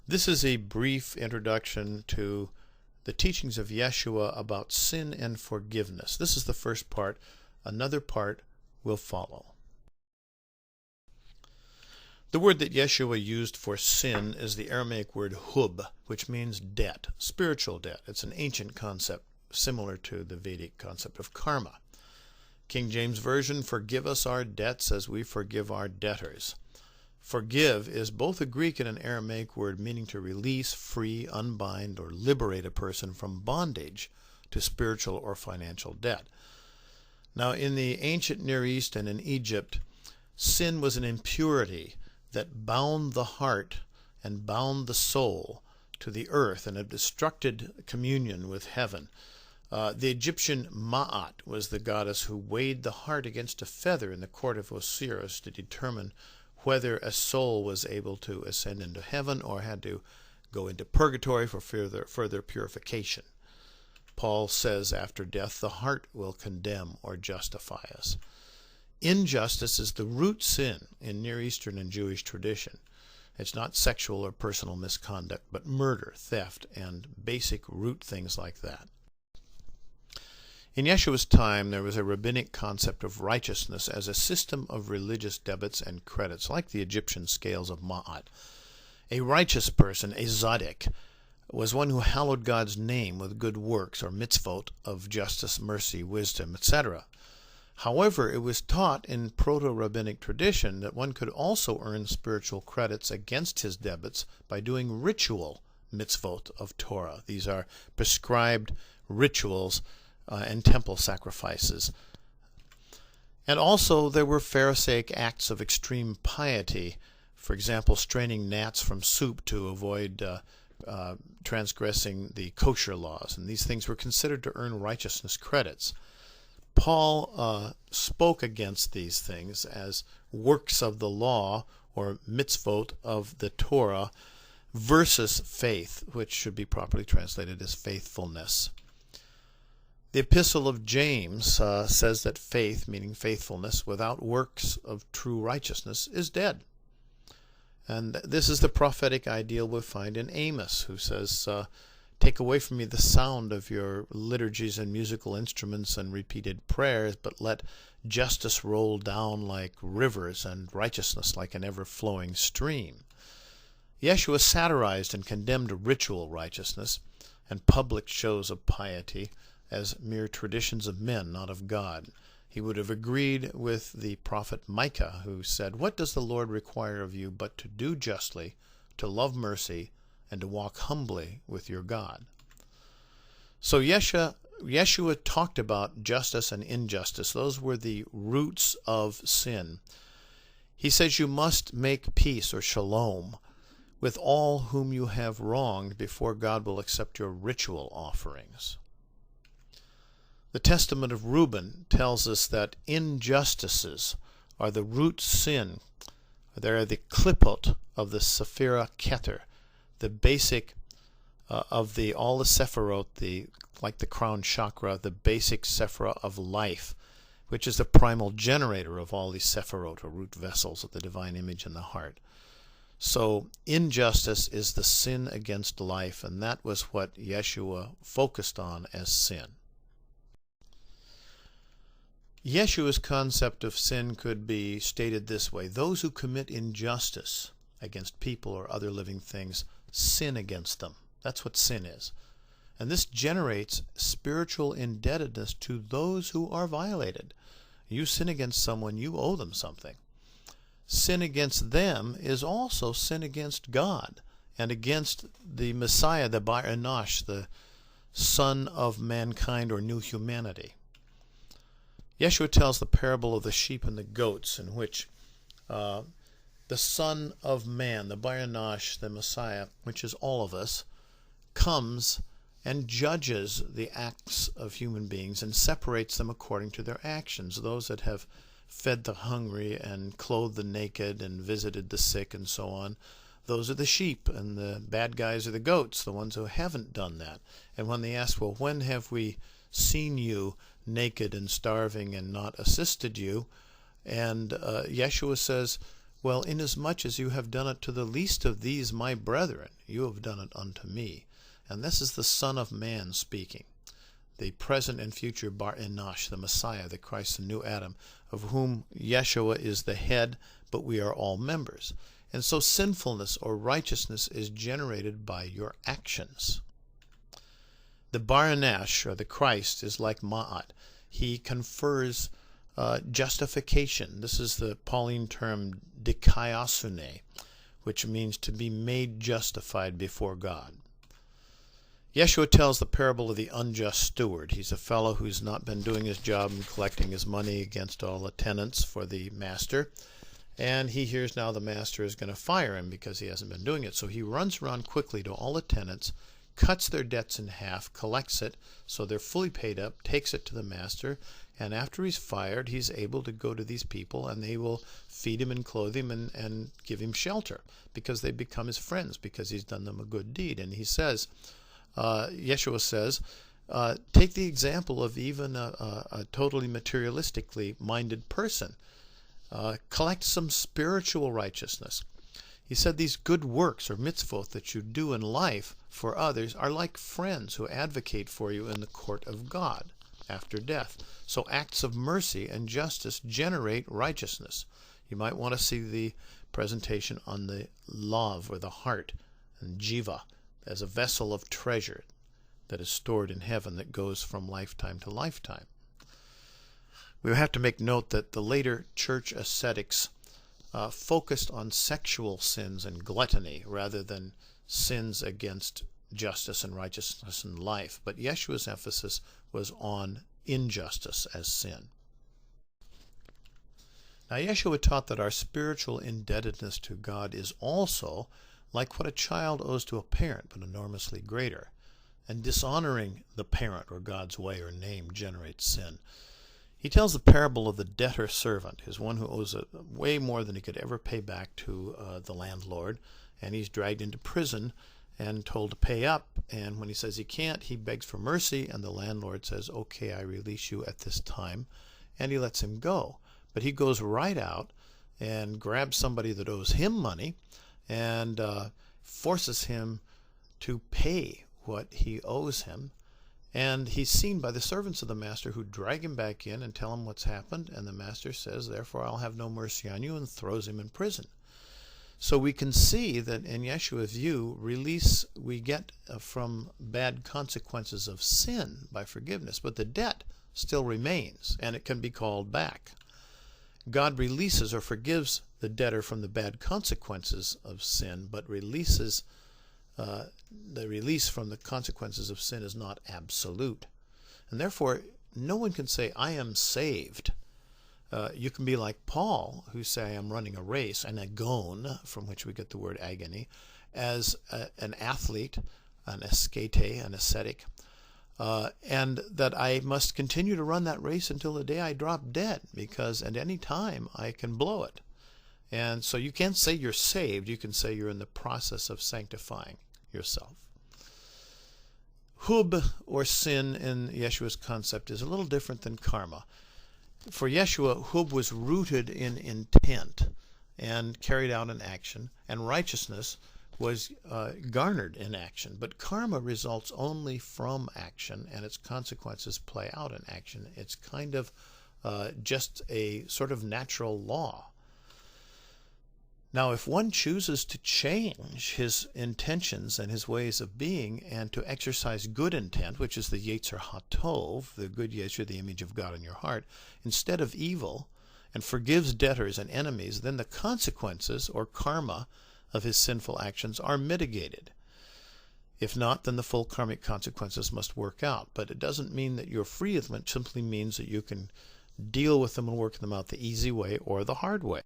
This is a brief introduction to the teachings of Yeshua about sin and forgiveness. This is the first part. Another part will follow. The word that Yeshua used for sin is the Aramaic word hub, which means debt, spiritual debt. It's an ancient concept similar to the Vedic concept of karma. King James Version, forgive us our debts as we forgive our debtors. Forgive is both a Greek and an Aramaic word meaning to release, free, unbind, or liberate a person from bondage to spiritual or financial debt. Now, in the ancient Near East and in Egypt, sin was an impurity that bound the heart and bound the soul to the earth and obstructed communion with heaven. The Egyptian Ma'at was the goddess who weighed the heart against a feather in the court of Osiris to determine whether a soul was able to ascend into heaven or had to go into purgatory for further purification. Paul says after death, the heart will condemn or justify us. Injustice is the root sin in Near Eastern and Jewish tradition. It's not sexual or personal misconduct, but murder, theft, and basic root things like that. In Yeshua's time, there was a rabbinic concept of righteousness as a system of religious debits and credits, like the Egyptian scales of Ma'at. A righteous person, a tzaddik, was one who hallowed God's name with good works or mitzvot of justice, mercy, wisdom, etc. However, it was taught in proto-rabbinic tradition that one could also earn spiritual credits against his debits by doing ritual mitzvot of Torah. These are prescribed rituals and temple sacrifices. And also there were Pharisaic acts of extreme piety, for example, straining gnats from soup to avoid transgressing the kosher laws. And these things were considered to earn righteousness credits. Paul spoke against these things as works of the law or mitzvot of the Torah versus faith, which should be properly translated as faithfulness. The Epistle of James says that faith, meaning faithfulness, without works of true righteousness is dead. And this is the prophetic ideal we find in Amos, who says, take away from me the sound of your liturgies and musical instruments and repeated prayers, but let justice roll down like rivers and righteousness like an ever-flowing stream. Yeshua satirized and condemned ritual righteousness and public shows of piety as mere traditions of men, not of God. He would have agreed with the prophet Micah, who said, what does the Lord require of you but to do justly, to love mercy, and to walk humbly with your God? So Yeshua talked about justice and injustice. Those were the roots of sin. He says you must make peace, or shalom, with all whom you have wronged before God will accept your ritual offerings. The Testament of Reuben tells us that injustices are the root sin. They are the klipot of the Sephira Keter, the basic of all the Sephirot, like the crown chakra, the basic Sephira of life, which is the primal generator of all these Sephirot, or root vessels of the divine image in the heart. So injustice is the sin against life, and that was what Yeshua focused on as sin. Yeshua's concept of sin could be stated this way: those who commit injustice against people or other living things sin against them. That's what sin is. And this generates spiritual indebtedness to those who are violated. You sin against someone, you owe them something. Sin against them is also sin against God and against the Messiah, the Bar Enosh, the Son of mankind or new humanity. Yeshua tells the parable of the sheep and the goats, in which the Son of Man, the Bar Enosh, the Messiah, which is all of us, comes and judges the acts of human beings and separates them according to their actions. Those that have fed the hungry and clothed the naked and visited the sick and so on, those are the sheep, and the bad guys are the goats, the ones who haven't done that. And when they ask, well, when have we seen you naked and starving and not assisted you? And Yeshua says, Well, inasmuch as you have done it to the least of these my brethren, you have done it unto me. And this is the Son of Man speaking, the present and future Bar Enosh, the Messiah, the Christ, the new Adam, of whom Yeshua is the head, but we are all members. And so sinfulness or righteousness is generated by your actions. The Bar Enosh, or the Christ, is like Ma'at. He confers justification. This is the Pauline term dikaiosune, which means to be made justified before God. Yeshua tells the parable of the unjust steward. He's a fellow who's not been doing his job and collecting his money against all the tenants for the master. And he hears now the master is going to fire him because he hasn't been doing it. So he runs around quickly to all the tenants, cuts their debts in half, collects it so they're fully paid up, takes it to the master, and after he's fired, he's able to go to these people and they will feed him and clothe him and give him shelter because they become his friends because he's done them a good deed. And he says, Yeshua says, take the example of even a totally materialistically minded person. Collect some spiritual righteousness. He said these good works or mitzvot that you do in life for others are like friends who advocate for you in the court of God after death. So acts of mercy and justice generate righteousness. You might want to see the presentation on the lav, or the heart, and jiva, as a vessel of treasure that is stored in heaven that goes from lifetime to lifetime. We have to make note that the later church ascetics focused on sexual sins and gluttony rather than sins against justice and righteousness in life. But Yeshua's emphasis was on injustice as sin. Now, Yeshua taught that our spiritual indebtedness to God is also like what a child owes to a parent, but enormously greater. And dishonoring the parent or God's way or name generates sin. He tells the parable of the debtor servant, who's one who owes way more than he could ever pay back to the landlord, and he's dragged into prison and told to pay up. And when he says he can't, he begs for mercy, and the landlord says, okay, I release you at this time, and he lets him go. But he goes right out and grabs somebody that owes him money and forces him to pay what he owes him. And he's seen by the servants of the master who drag him back in and tell him what's happened. And the master says, therefore I'll have no mercy on you, and throws him in prison. So we can see that in Yeshua's view, release we get from bad consequences of sin by forgiveness. But the debt still remains, and it can be called back. God releases or forgives the debtor from the bad consequences of sin, but releases the release from the consequences of sin is not absolute. And therefore, no one can say, I am saved. You can be like Paul, who say, I am running a race, an agon, from which we get the word agony, as an athlete, an askete, an ascetic, and that I must continue to run that race until the day I drop dead, because at any time I can blow it. And so you can't say you're saved. You can say you're in the process of sanctifying yourself. Hub, or sin, in Yeshua's concept is a little different than karma. For Yeshua, hub was rooted in intent and carried out in action, and righteousness was garnered in action. But karma results only from action, and its consequences play out in action. It's kind of just a sort of natural law. Now, if one chooses to change his intentions and his ways of being and to exercise good intent, which is the Yetzer HaTov, the good Yetzer, the image of God in your heart, instead of evil, and forgives debtors and enemies, then the consequences, or karma, of his sinful actions are mitigated. If not, then the full karmic consequences must work out. But it doesn't mean that you're free of them. It simply means that you can deal with them and work them out the easy way or the hard way.